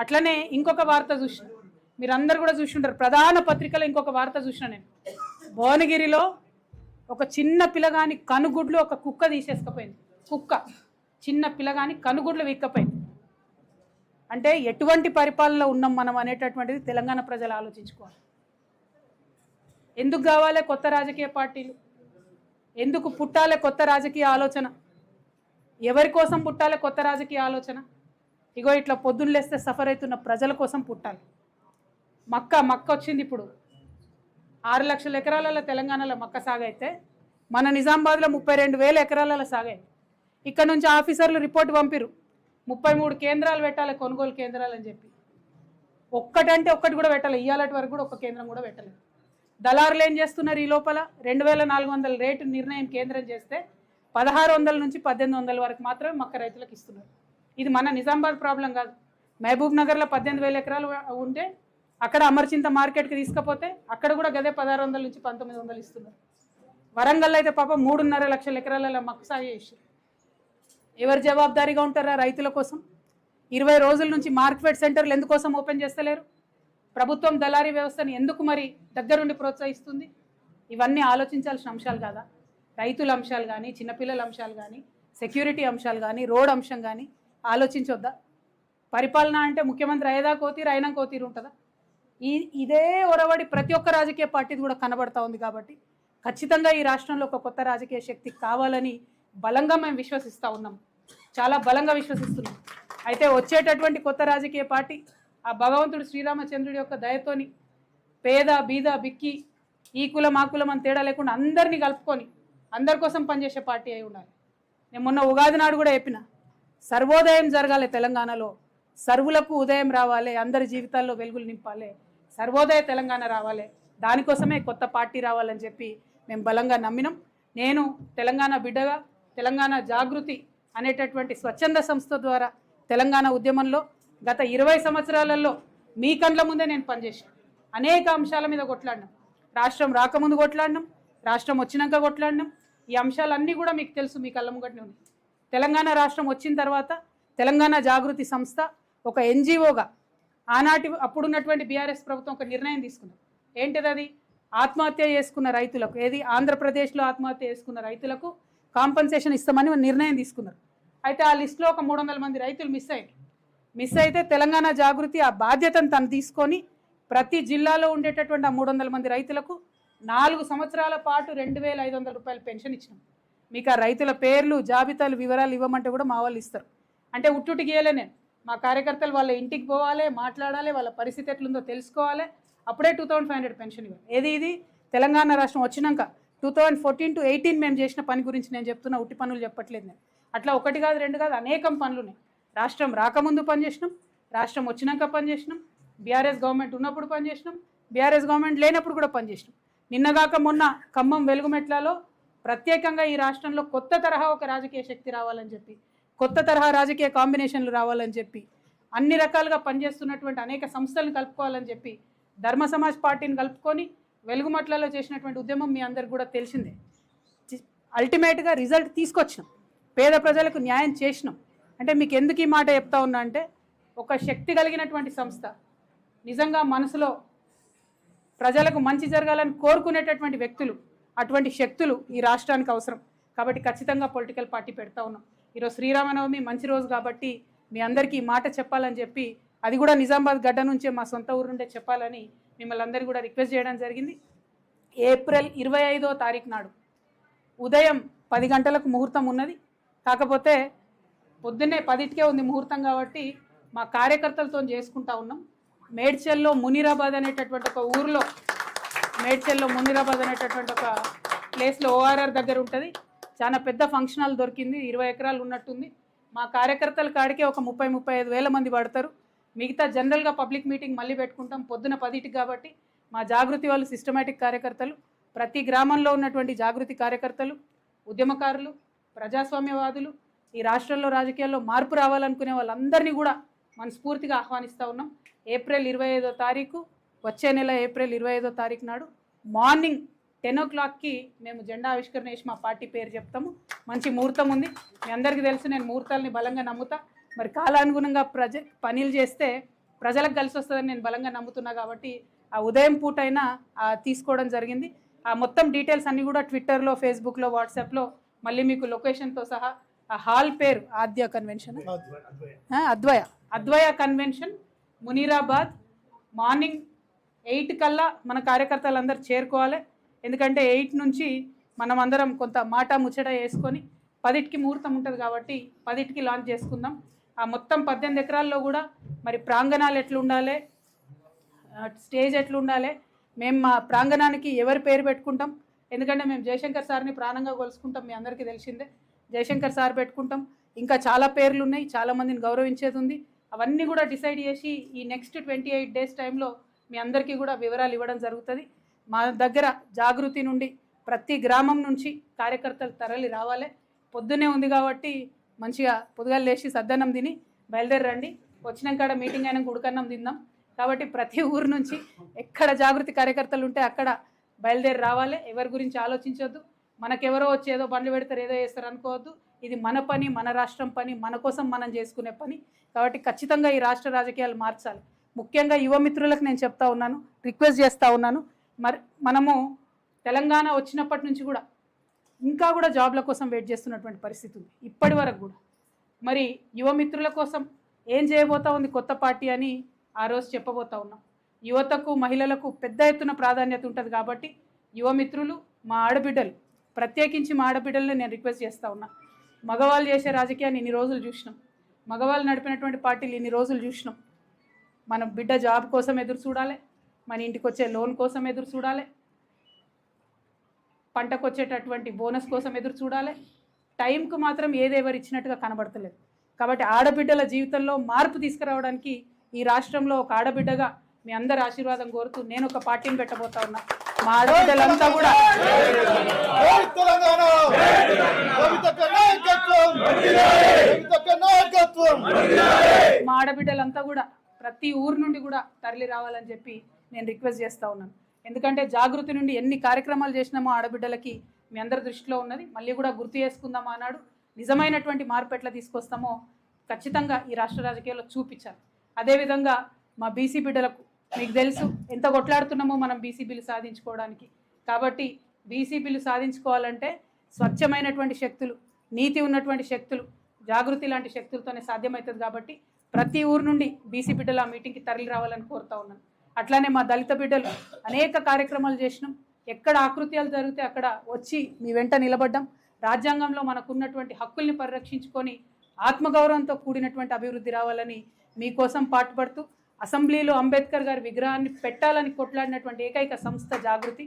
అట్లనే ఇంకొక వార్త చూసిన, మీరందరూ కూడా చూసింటారు, ప్రధాన పత్రికలో ఇంకొక వార్త చూసిన నేను. భువనగిరిలో ఒక చిన్న పిల్లగాని కనుగుడ్లు ఒక కుక్క తీసేసుకపోయింది. కుక్క చిన్న పిల్లగాని కనుగుడ్లు వీక్కపోయింది. అంటే ఎటువంటి పరిపాలనలో ఉన్నాం మనం అనేటటువంటిది తెలంగాణ ప్రజలు ఆలోచించుకోవాలి. ఎందుకు కావాలి కొత్త రాజకీయ పార్టీలు? ఎందుకు పుట్టాలి కొత్త రాజకీయ ఆలోచన? ఎవరి కోసం పుట్టాలి కొత్త రాజకీయ ఆలోచన? ఇగో ఇట్లా పొద్దున్న లేస్తే సఫర్ అవుతున్న ప్రజల కోసం పుట్టాలి. మక్క వచ్చింది. ఇప్పుడు 6 లక్షల ఎకరాలలో తెలంగాణలో మక్క సాగైతే మన నిజామాబాద్లో 32,000 ఎకరాలలో సాగాయి. ఇక్కడ నుంచి ఆఫీసర్లు రిపోర్ట్ పంపిరు, 33 కేంద్రాలు పెట్టాలి, కొనుగోలు కేంద్రాలు అని చెప్పి. ఒక్కటంటే ఒక్కటి కూడా పెట్టాలి. ఇయ్యాలటి వరకు కూడా ఒక్క కేంద్రం కూడా పెట్టలేదు. దళారులు ఏం చేస్తున్నారు? ఈ లోపల 2,400 రేటు నిర్ణయం కేంద్రం చేస్తే 1,600 నుంచి 1,800 వరకు మాత్రమే మక్క రైతులకు ఇస్తున్నారు. ఇది మన నిజామాబాద్ ప్రాబ్లం కాదు. మహబూబ్ నగర్లో 18,000 ఎకరాలు ఉంటే అక్కడ అమర్చింత మార్కెట్కి తీసుకపోతే అక్కడ కూడా గదే 1,600 నుంచి 1,900 ఇస్తున్నారు. వరంగల్లో అయితే పాపం 3.5 లక్షల ఎకరాలలో మక్క సాగు చేసి ఎవరు జవాబుదారీగా ఉంటారా రైతుల కోసం? 20 రోజుల నుంచి మార్కెట్ సెంటర్లు ఎందుకోసం ఓపెన్ చేస్తలేరు? ప్రభుత్వం దళారీ వ్యవస్థను ఎందుకు మరి దగ్గరుండి ప్రోత్సహిస్తుంది? ఇవన్నీ ఆలోచించాల్సిన అంశాలు కాదా? రైతుల అంశాలు కానీ, చిన్నపిల్లల అంశాలు కానీ, సెక్యూరిటీ అంశాలు కానీ, రోడ్ అంశం కానీ ఆలోచించొద్దా? పరిపాలన అంటే ముఖ్యమంత్రి అయ్యేదా కోతీరు, అయినా కోతీరు ఉంటుందా? ఇదే ఒరవడి ప్రతి ఒక్క రాజకీయ పార్టీది కూడా కనబడతా ఉంది. కాబట్టి ఖచ్చితంగా ఈ రాష్ట్రంలో ఒక కొత్త రాజకీయ శక్తి కావాలని బలంగా మేము విశ్వసిస్తూ ఉన్నాం, చాలా బలంగా విశ్వసిస్తున్నాం. అయితే వచ్చేటటువంటి కొత్త రాజకీయ పార్టీ ఆ భగవంతుడు శ్రీరామచంద్రుడి యొక్క దయతోని పేద బీద బిక్కి ఈ కులం ఆ కులం అని తేడా లేకుండా అందరినీ కలుపుకొని అందరి కోసం పనిచేసే పార్టీ అయి ఉండాలి. నేను మొన్న ఉగాది నాడు కూడా చెప్పిన, సర్వోదయం జరగాలి తెలంగాణలో, సర్వులకు ఉదయం రావాలి, అందరి జీవితాల్లో వెలుగులు నింపాలి, సర్వోదయ తెలంగాణ రావాలి, దానికోసమే కొత్త పార్టీ రావాలని చెప్పి మేము బలంగా నమ్మినాం. నేను తెలంగాణ బిడ్డగా తెలంగాణ జాగృతి అనేటటువంటి స్వచ్ఛంద సంస్థ ద్వారా తెలంగాణ ఉద్యమంలో గత 20 సంవత్సరాలలో మీ కండ్ల ముందే నేను పనిచేసాను. అనేక అంశాల మీద కొట్లాడినాం. రాష్ట్రం రాకముందు కొట్లాడినాం, రాష్ట్రం వచ్చినాక కొట్లాడినాం. ఈ అంశాలన్నీ కూడా మీకు తెలుసు, మీ కళ్ళ ముంగట్నే ఉంది. తెలంగాణ రాష్ట్రం వచ్చిన తర్వాత తెలంగాణ జాగృతి సంస్థ ఒక ఎన్జిఓగా అప్పుడున్నటువంటి బీఆర్ఎస్ ప్రభుత్వం ఒక నిర్ణయం తీసుకున్నారు. ఏంటిది అది? ఆత్మహత్య చేసుకున్న రైతులకు, ఏది ఆంధ్రప్రదేశ్లో ఆత్మహత్య చేసుకున్న రైతులకు కాంపన్సేషన్ ఇస్తామని నిర్ణయం తీసుకున్నారు. అయితే ఆ లిస్టులో ఒక 300 మంది రైతులు మిస్ అయితే తెలంగాణ జాగృతి ఆ బాధ్యతను తను తీసుకొని ప్రతి జిల్లాలో ఉండేటటువంటి ఆ 300 మంది రైతులకు 4 సంవత్సరాల పాటు 2,500 రూపాయలు పెన్షన్ ఇచ్చినాం. మీకు ఆ రైతుల పేర్లు, జాబితాలు, వివరాలు ఇవ్వమంటే కూడా మా వాళ్ళు ఇస్తారు. అంటే ఉట్టుటి గీయలే నేను. మా కార్యకర్తలు వాళ్ళ ఇంటికి పోవాలి, మాట్లాడాలి, వాళ్ళ పరిస్థితి ఎట్లుందో తెలుసుకోవాలి, అప్పుడే 2,500 పెన్షన్ ఇవ్వాలి. ఇది తెలంగాణ రాష్ట్రం వచ్చినాక 2014 to 18 మేము చేసిన పని గురించి నేను చెప్తున్నా, ఉట్టి పనులు చెప్పట్లేదు నేను. అట్లా 1 కాదు 2 కాదు అనేకం పనులు ఉన్నాయి. రాష్ట్రం రాకముందు పనిచేసినాం, రాష్ట్రం వచ్చినాక పనిచేసినాం, బీఆర్ఎస్ గవర్నమెంట్ ఉన్నప్పుడు పనిచేసినాం, బీఆర్ఎస్ గవర్నమెంట్ లేనప్పుడు కూడా పనిచేసినాం. నిన్నగాక మొన్న ఖమ్మం వెలుగుమెట్లలో ప్రత్యేకంగా ఈ రాష్ట్రంలో కొత్త తరహా ఒక రాజకీయ శక్తి రావాలని చెప్పి, కొత్త తరహా రాజకీయ కాంబినేషన్లు రావాలని చెప్పి, అన్ని రకాలుగా పనిచేస్తున్నటువంటి అనేక సంస్థలను కలుపుకోవాలని చెప్పి ధర్మ సమాజ్ పార్టీని కలుపుకొని వెలుగుమట్లలో చేసినటువంటి ఉద్యమం మీ అందరికి కూడా తెలిసిందే. అల్టిమేట్గా రిజల్ట్ తీసుకొచ్చినాం, పేద ప్రజలకు న్యాయం చేసినాం. అంటే మీకు ఎందుకు ఈ మాట చెప్తా ఉన్నా అంటే, ఒక శక్తి కలిగినటువంటి సంస్థ, నిజంగా మనసులో ప్రజలకు మంచి జరగాలని కోరుకునేటటువంటి వ్యక్తులు, అటువంటి శక్తులు ఈ రాష్ట్రానికి అవసరం. కాబట్టి ఖచ్చితంగా పొలిటికల్ పార్టీ పెడతా ఉన్నాం. ఈరోజు శ్రీరామనవమి మంచి రోజు కాబట్టి మీ అందరికీ ఈ మాట చెప్పాలని చెప్పి, అది కూడా నిజామాబాద్ గడ్డ నుంచే మా సొంత ఊరు నుండే చెప్పాలని మిమ్మల్ని అందరికీ కూడా రిక్వెస్ట్ చేయడం జరిగింది. ఏప్రిల్ 25వ తారీఖు నాడు ఉదయం 10 గంటలకు ముహూర్తం ఉన్నది. కాకపోతే పొద్దున్నే 10కే ఉంది ముహూర్తం కాబట్టి మా కార్యకర్తలతో చేసుకుంటా ఉన్నాం. మేడ్చల్లో మునీరాబాద్ అనేటటువంటి ఒక ఊరిలో, మేడ్చల్లో మునీరాబాద్ అనేటటువంటి ఒక ప్లేస్లో ORR దగ్గర ఉంటుంది. చాలా పెద్ద ఫంక్షన్ హాల్ దొరికింది, 20 ఎకరాలు ఉన్నట్టుంది. మా కార్యకర్తల కాడికే ఒక 30-35 వేల మంది పడతారు. మిగతా జనరల్గా పబ్లిక్ మీటింగ్ మళ్ళీ పెట్టుకుంటాం పొద్దున 10కి. కాబట్టి మా జాగృతి వాళ్ళు సిస్టమేటిక్ కార్యకర్తలు, ప్రతి గ్రామంలో ఉన్నటువంటి జాగృతి కార్యకర్తలు, ఉద్యమకారులు, ప్రజాస్వామ్యవాదులు, ఈ రాష్ట్రంలో రాజకీయాల్లో మార్పు రావాలనుకునే వాళ్ళందరినీ కూడా మనస్ఫూర్తిగా ఆహ్వానిస్తూ ఉన్నాం. ఏప్రిల్ 25వ తారీఖు, వచ్చే నెల ఏప్రిల్ 25వ తారీఖు నాడు మార్నింగ్ 10 o'clockకి మేము జెండా ఆవిష్కరణ చేసి మా పార్టీ పేరు చెప్తాము. మంచి ముహూర్తం ఉంది, మీ అందరికీ తెలుసు నేను ముహూర్తాలని బలంగా నమ్ముతా. మరి కాలానుగుణంగా పనులు చేస్తే ప్రజలకు కలిసి వస్తుందని నేను బలంగా నమ్ముతున్నా కాబట్టి ఆ ఉదయం పూట అయినా తీసుకోవడం జరిగింది. ఆ మొత్తం డీటెయిల్స్ అన్నీ కూడా ట్విట్టర్లో, ఫేస్బుక్లో, వాట్సాప్లో మళ్ళీ మీకు లొకేషన్తో సహా ఆ హాల్ పేరు ఆద్య కన్వెన్షన్, అద్వయ కన్వెన్షన్, మునీరాబాద్. మార్నింగ్ 8 కల్లా మన కార్యకర్తలందరూ చేరుకోవాలి. ఎందుకంటే 8 నుంచి మనం అందరం కొంత మాట ముచ్చట వేసుకొని 10కి ముహూర్తం ఉంటుంది కాబట్టి 10కి లాంచ్ చేసుకుందాం. ఆ మొత్తం 18 ఎకరాల్లో కూడా మరి ప్రాంగణాలు ఎట్లుండాలి, స్టేజ్ ఎట్లుండాలి, మేము మా ప్రాంగణానికి ఎవరి పేరు పెట్టుకుంటాం, ఎందుకంటే మేము జయశంకర్ సార్ని ప్రాణంగా కొలుసుకుంటాం, మీ అందరికీ తెలిసిందే. జయశంకర్ సార్ పెట్టుకుంటాం, ఇంకా చాలా పేర్లు ఉన్నాయి, చాలామందిని గౌరవించేది ఉంది. అవన్నీ కూడా డిసైడ్ చేసి ఈ నెక్స్ట్ 28 డేస్ టైంలో మీ అందరికీ కూడా వివరాలు ఇవ్వడం జరుగుతుంది. మా దగ్గర జాగృతి నుండి ప్రతి గ్రామం నుంచి కార్యకర్తలు తరలి రావాలి. పొద్దునే ఉంది కాబట్టి మంచిగా పొద్దుగా లేచి సద్దన్నం తిని బయలుదేరండి. వచ్చినాక మీటింగ్ అయినా ఉడకన్నం తిందాం. కాబట్టి ప్రతి ఊరు నుంచి ఎక్కడ జాగృతి కార్యకర్తలు ఉంటే అక్కడ బయలుదేరి రావాలి. ఎవరి గురించి ఆలోచించొద్దు. మనకెవరో వచ్చి ఏదో బండ్లు పెడతారు, ఏదో చేస్తారు అనుకోవద్దు. ఇది మన పని, మన రాష్ట్రం పని, మన కోసం మనం చేసుకునే పని. కాబట్టి ఖచ్చితంగా ఈ రాష్ట్ర రాజకీయాలు మార్చాలి. ముఖ్యంగా యువ మిత్రులకు నేను చెప్తా ఉన్నాను, రిక్వెస్ట్ చేస్తూ ఉన్నాను. మరి మనము తెలంగాణ వచ్చినప్పటి నుంచి కూడా ఇంకా కూడా జాబ్ల కోసం వెయిట్ చేస్తున్నటువంటి పరిస్థితి ఉంది ఇప్పటి వరకు కూడా. మరి యువ మిత్రుల కోసం ఏం చేయబోతా ఉంది కొత్త పార్టీ అని ఆ రోజు చెప్పబోతా ఉన్నాం. యువతకు, మహిళలకు పెద్ద ఎత్తున ప్రాధాన్యత ఉంటుంది కాబట్టి యువ మిత్రులు, మా ఆడబిడ్డలు, ప్రత్యేకించి మా ఆడబిడ్డలను నేను రిక్వెస్ట్ చేస్తూ ఉన్నా. మగవాళ్ళు చేసే రాజకీయాన్ని ఇన్ని రోజులు చూసినాం, మగవాళ్ళు నడిపినటువంటి పార్టీలు ఇన్ని రోజులు చూసినాం. మన బిడ్డ జాబ్ కోసం ఎదురు చూడాలి, మన ఇంటికి వచ్చే లోన్ కోసం ఎదురు చూడాలి, పంటకు వచ్చేటటువంటి బోనస్ కోసం ఎదురు చూడాలి. టైంకు మాత్రం ఏదేవరు ఇచ్చినట్టుగా కనబడతలేదు. కాబట్టి ఆడబిడ్డల జీవితంలో మార్పు తీసుకురావడానికి ఈ రాష్ట్రంలో ఒక ఆడబిడ్డగా మీ అందరి ఆశీర్వాదం కోరుతూ నేను ఒక పార్టీని పెట్టబోతా ఉన్నా. మా ఆడబిడ్డలంతా కూడా ప్రతి ఊరు నుండి కూడా తరలి రావాలని చెప్పి నేను రిక్వెస్ట్ చేస్తూ ఉన్నాను. ఎందుకంటే జాగృతి నుండి ఎన్ని కార్యక్రమాలు చేసినామో ఆడబిడ్డలకి మీ అందరి దృష్టిలో ఉన్నది. మళ్ళీ కూడా గుర్తు చేసుకుందాం అన్నాడు. నిజమైనటువంటి మార్పు ఎట్లా తీసుకొస్తామో ఖచ్చితంగా ఈ రాష్ట్ర రాజకీయాల్లో చూపించాలి. అదేవిధంగా మా బీసీ బిడ్డలకు మీకు తెలుసు ఎంత కొట్లాడుతున్నామో మనం బీసీ బిల్లు సాధించుకోవడానికి. కాబట్టి బీసీ బిల్లు సాధించుకోవాలంటే స్వచ్ఛమైనటువంటి శక్తులు, నీతి ఉన్నటువంటి శక్తులు, జాగృతి లాంటి శక్తులతోనే సాధ్యమవుతుంది. కాబట్టి ప్రతి ఊరు నుండి బీసీ బిడ్డలు ఆ మీటింగ్కి తరలి రావాలని కోరుతా ఉన్నాను. అట్లానే మా దళిత బిడ్డలు అనేక కార్యక్రమాలు చేసినాం. ఎక్కడ ఆకృత్యాలు జరిగితే అక్కడ వచ్చి మీ వెంట నిలబడ్డాం. రాజ్యాంగంలో మనకున్నటువంటి హక్కుల్ని పరిరక్షించుకొని ఆత్మగౌరవంతో కూడినటువంటి అభివృద్ధి రావాలని మీకోసం పాటుపడుతూ అసెంబ్లీలో అంబేద్కర్ గారి విగ్రహాన్ని పెట్టాలని కొట్లాడినటువంటి ఏకైక సంస్థ జాగృతి.